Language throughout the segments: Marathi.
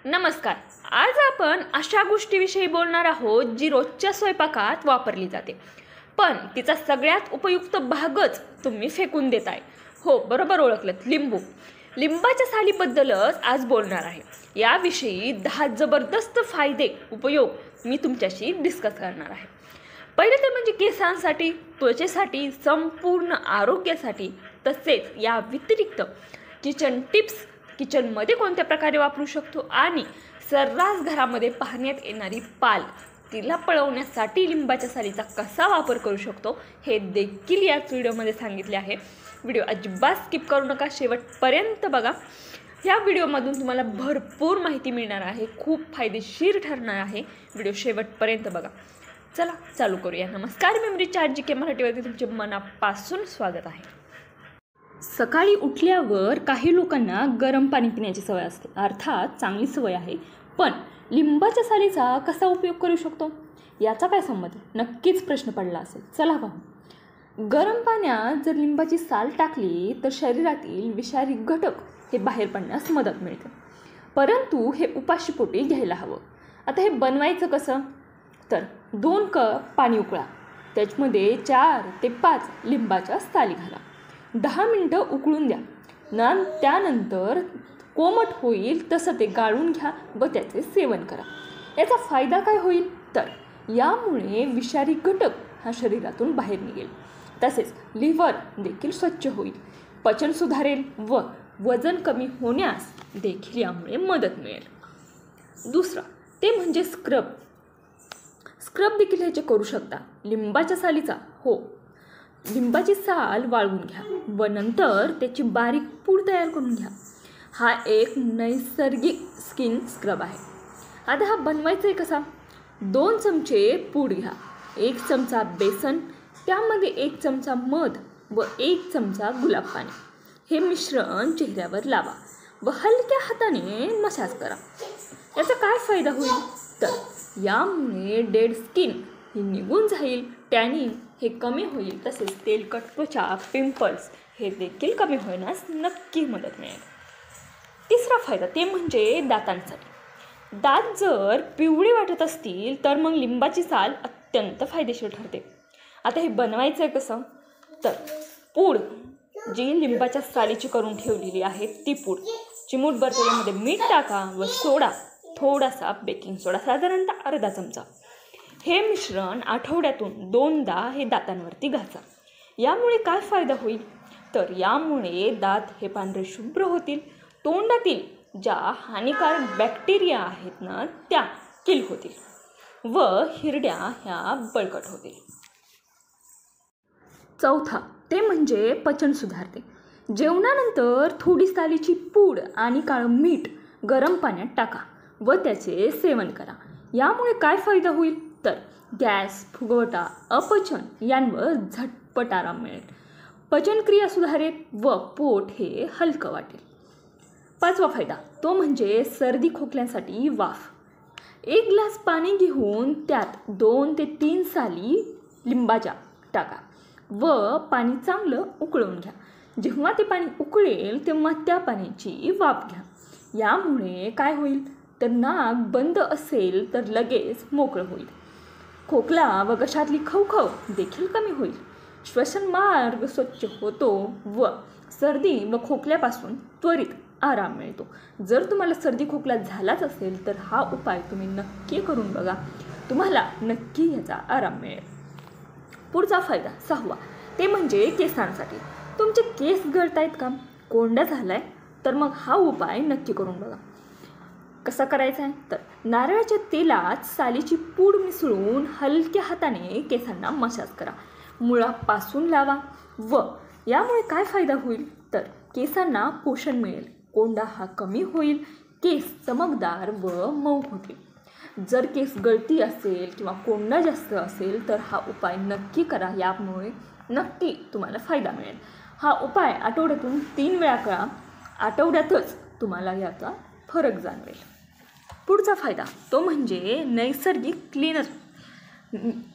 नमस्कार. आज आपण अशा गोष्टीविषयी बोलणार आहोत जी रोजच्या स्वयंपाकात वापरली जाते, पण तिचा सगळ्यात उपयुक्त भागच तुम्ही फेकून देताय. हो, बरोबर ओळखलं, लिंबू. लिंबाच्या सालीबद्दलच आज बोलणार आहे. याविषयी 10 जबरदस्त फायदे, उपयोग मी तुमच्याशी डिस्कस करणार आहे. पहिले तर म्हणजे केसांसाठी, त्वचेसाठी, संपूर्ण आरोग्यासाठी, तसेच या व्यतिरिक्त किचन टिप्स, किचनमध्ये कोणत्या प्रकारे वापरू शकतो आणि सर्रास घरामध्ये पाहण्यात येणारी पाल, तिला पळवण्यासाठी लिंबाच्या सालीचा कसा वापर करू शकतो हे देखील याच व्हिडिओमध्ये सांगितले आहे. व्हिडिओ अजिबात स्किप करू नका, शेवटपर्यंत बघा. या व्हिडिओमधून तुम्हाला भरपूर माहिती मिळणार आहे, खूप फायदेशीर ठरणार आहे. व्हिडिओ शेवटपर्यंत बघा. चला चालू करूया. नमस्कार, मेमरी चार्ज जी के मराठीवरती तुमचे मनापासून स्वागत आहे. सकाळी उठल्यावर काही लोकांना गरम पाणी पिण्याची सवय असते, अर्थात चांगली सवय आहे. पण लिंबाच्या सालीचा कसा उपयोग करू शकतो याचा काय संबंध, नक्कीच प्रश्न पडला असेल. चला पाहू. गरम पाण्यात जर लिंबाची साल टाकली तर शरीरातील विषारी घटक हे बाहेर पडण्यास मदत मिळते, परंतु हे उपाशीपोटी घ्यायला हवं. आता हे बनवायचं कसं, तर 2 कप पाणी उकळा, त्याच्यामध्ये 4 ते 5 लिंबाच्या साली घाला, 10 मिनटं उकळून द्या. त्यानंतर कोमट होईल तसं ते गाळून घ्या व त्याचे सेवन करा. याचा फायदा काय होईल, तर यामुळे विषारी घटक हा शरीरातून बाहेर निघेल, तसेच लिव्हर देखील स्वच्छ होईल, पचन सुधारेल व वजन कमी होण्यास देखील यामुळे मदत मिळेल. दुसरं ते म्हणजे स्क्रब देखील ह्याचे करू शकता लिंबाच्या सालीचा. हो, लिंबाची साल वाळवून घ्या व नंतर त्याची बारीक पूड तयार करून घ्या. हा एक नैसर्गिक स्किन स्क्रब आहे. आता हा बनवायचा आहे कसा, 2 चमचे पूड घ्या, 1 चमचा बेसन, त्यामध्ये 1 चमचा मध व 1 चमचा गुलाब पाणी. हे मिश्रण चेहऱ्यावर लावा व हलक्या हाताने मसाज करा. याचा काय फायदा होईल, तर यामुळे डेड स्किन ही निघून जाईल, टॅनिंग हे कमी होईल, तसेच तेलकट त्वचा, पिंपल्स हे देखील कमी होण्यास नक्की मदत मिळेल. तिसरा फायदा ते म्हणजे दातांसाठी. दात जर पिवळे वाटत असतील तर मग लिंबाची साल अत्यंत फायदेशीर ठरते. आता हे बनवायचं आहे कसं, तर पूड जी लिंबाच्या सालीची करून ठेवलेली आहे ती पूड चिमूटभर त्यामध्ये मीठ टाका व सोडा, थोडासा बेकिंग सोडा, साधारणतः अर्धा चमचा. हे मिश्रण आठवड्यातून 2दा हे दातांवरती घासा. यामुळे काय फायदा होईल, तर यामुळे दात हे पांढरे शुभ्र होतील, तोंडातील ज्या हानिकारक बॅक्टेरिया आहेत ना त्या किल होतील व हिरड्या ह्या बळकट होतील. चौथा ते म्हणजे पचन सुधारते. जेवणानंतर थोडी सालीची पूड आणि काळं मीठ गरम पाण्यात टाका व त्याचे सेवन करा. यामुळे काय फायदा होईल, तर गॅस, फुगवटा, अपचन यांवर झटपट आराम मिळेल, पचनक्रिया सुधारेल व पोट हे हलकं वाटेल. 5वा फायदा तो म्हणजे सर्दी खोकल्यासाठी वाफ. 1 ग्लास पाणी घेऊन त्यात 2 ते 3 साली लिंबाच्या टाका व पाणी चांगलं उकळून घ्या. जेव्हा ते पाणी उकळेल तेव्हा त्या पाण्याची वाफ घ्या. यामुळे काय होईल, तर नाक बंद असेल तर लगेच मोकळं होईल, खोकला व घशातली खवखव देखील कमी होईल, श्वसन मार्ग स्वच्छ होतो व सर्दी व खोकल्यापासून त्वरित आराम मिळतो. जर तुम्हाला सर्दी खोकला झालाच असेल तर हा उपाय तुम्ही नक्की करून बघा, तुम्हाला नक्की याचा आराम मिळेल. पुढचा फायदा 6वा ते म्हणजे केसांसाठी. तुमचे केस गळतायत का, कोंडा झालाय, तर मग हा उपाय नक्की करून बघा. कसा करायचा आहे, तर नारळाच्या तेलात सालीची पूड मिसळून हलक्या हाताने केसांना मसाज करा, मुळापासून लावा व यामुळे काय फायदा होईल, तर केसांना पोषण मिळेल, कोंडा हा कमी होईल, केस चमकदार व मऊ होतील. जर केस गळती असेल किंवा कोंडा जास्त असेल तर हा उपाय नक्की करा, यामुळे नक्की तुम्हाला फायदा मिळेल. हा उपाय आठवड्यातून 3 वेळा करा, आठवड्यातच तुम्हाला याचा फरक जाणवेल. पुढचा फायदा तो म्हणजे नैसर्गिक क्लीनर.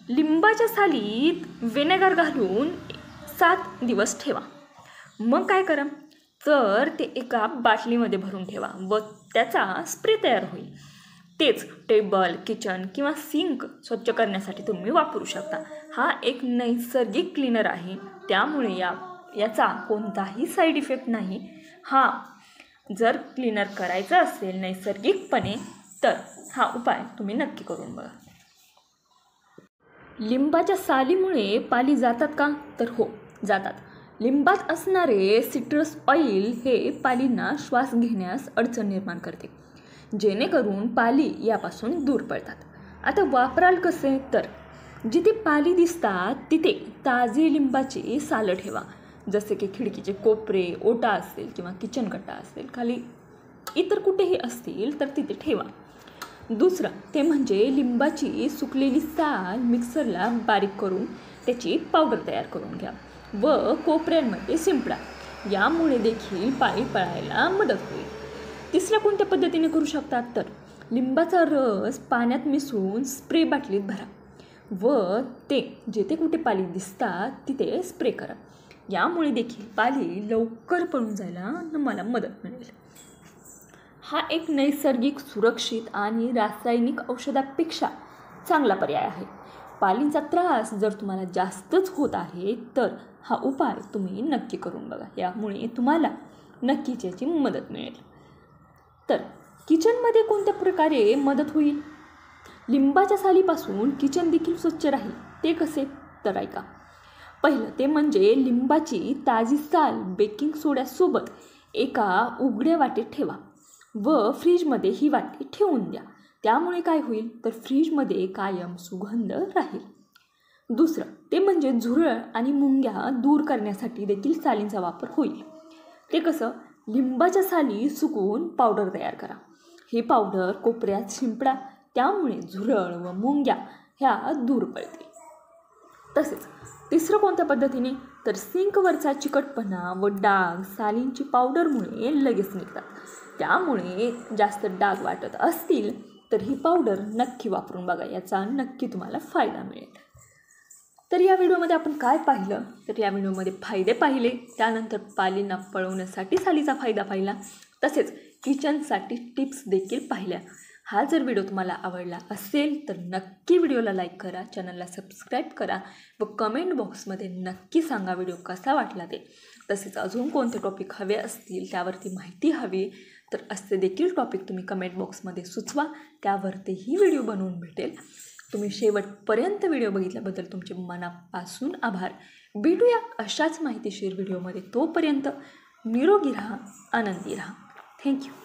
लिंबाच्या सालीत व्हिनेगर घालून 7 दिवस ठेवा, मग काय करा, तर ते एका बाटलीमध्ये भरून ठेवा व त्याचा स्प्रे तयार होईल. तेच टेबल, किचन किंवा सिंक स्वच्छ करण्यासाठी तुम्ही वापरू शकता. हा एक नैसर्गिक क्लीनर आहे, त्यामुळे याचा कोणताही साईड इफेक्ट नाही. जर क्लीनर करायचा असेल नैसर्गिकपणे तर हा उपाय तुम्ही नक्की करून बघा. लिंबाच्या सालीमुळे पाली जातात का? तर हो, जातात. लिंबात असणारे सिट्रस ऑइल हे पालींना श्वास घेण्यास अडचण निर्माण करते, जेणेकरून पाली यापासून दूर पळतात. आता वापराल कसे? तर जिथे पाली दिसतात तिथे ताजे लिंबाची सालं ठेवा, जसे की खिडकीचे कोपरे, ओटा असेल किंवा किचन कट्टा असेल, खाली इतर कुठेही असतील तर तिथे ठेवा. दुसरं ते म्हणजे लिंबाची सुकलेली साल मिक्सरला बारीक करून त्याची पावडर तयार करून घ्या व कोपऱ्यांमध्ये शिंपडा. यामुळे देखील पाली पळायला मदत होईल. तिसऱ्या कोणत्या पद्धतीने करू शकतात? तर लिंबाचा रस पाण्यात मिसळून स्प्रे बाटलीत भरा व ते जिथे कुठे पाली दिसतात तिथे स्प्रे करा. यामुळे देखील पाली लवकर पळून जायला तुम्हाला मदत मिळेल. हा एक नैसर्गिक, सुरक्षित आणि रासायनिक औषधापेक्षा चांगला पर्याय आहे. पालींचा त्रास जर तुम्हाला जास्तच होत आहे तर हा उपाय तुम्ही नक्की करून बघा. यामुळे तुम्हाला नक्कीच याची मदत मिळेल. तर किचनमध्ये कोणत्या प्रकारे मदत होईल? लिंबाच्या सालीपासून किचन देखील स्वच्छ राहील. ते कसे? तर ऐका. पहिलं ते म्हणजे लिंबाची ताजी साल बेकिंग सोड्यासोबत एका उघड्या वाटीत ठेवा व फ्रीजमध्ये ही वाटी ठेवून द्या. त्यामुळे काय होईल? तर फ्रीजमध्ये कायम सुगंध राहील. दुसरं ते म्हणजे झुरळ आणि मुंग्या दूर करण्यासाठी देखील सालींचा वापर होईल. ते कसं? लिंबाच्या साली सुकवून पावडर तयार करा. ही पावडर कोपऱ्यात शिंपडा, त्यामुळे झुरळ व मुंग्या ह्या दूर पळतील. तसेच तिसरं कोणत्या पद्धतीने? तर सिंकवरचा चिकटपणा व डाग सालींची पावडरमुळे लगेच निघतात. त्यामुळे जास्त डाग वाटत असतील तर ही पावडर नक्की वापरून बघा. याचा नक्की तुम्हाला फायदा मिळेल. तर या व्हिडिओमध्ये आपण काय पाहिलं? तर या व्हिडिओमध्ये फायदे पाहिले, त्यानंतर पालींना पळवण्यासाठी सालीचा फायदा पाहिला, तसेच किचनसाठी टिप्स देखील पाहिल्या. हा जर व्हिडिओ तुम्हाला आवडला असेल तर नक्की व्हिडिओला लाईक करा, चॅनलला सबस्क्राईब करा व कमेंट बॉक्समध्ये नक्की सांगा व्हिडिओ कसा वाटला ते. तसेच अजून कोणते टॉपिक हवे असतील, त्यावरती माहिती हवी तर असे देखील टॉपिक तुम्ही कमेंट बॉक्समध्ये सुचवा, त्यावरतीही व्हिडिओ बनवून भेटेल. तुम्ही शेवटपर्यंत व्हिडिओ बघितल्याबद्दल तुमचे मनापासून आभार. भेटूया अशाच माहितीशीर व्हिडिओमध्ये. तोपर्यंत निरोगी राहा, आनंदी राहा. थँक्यू.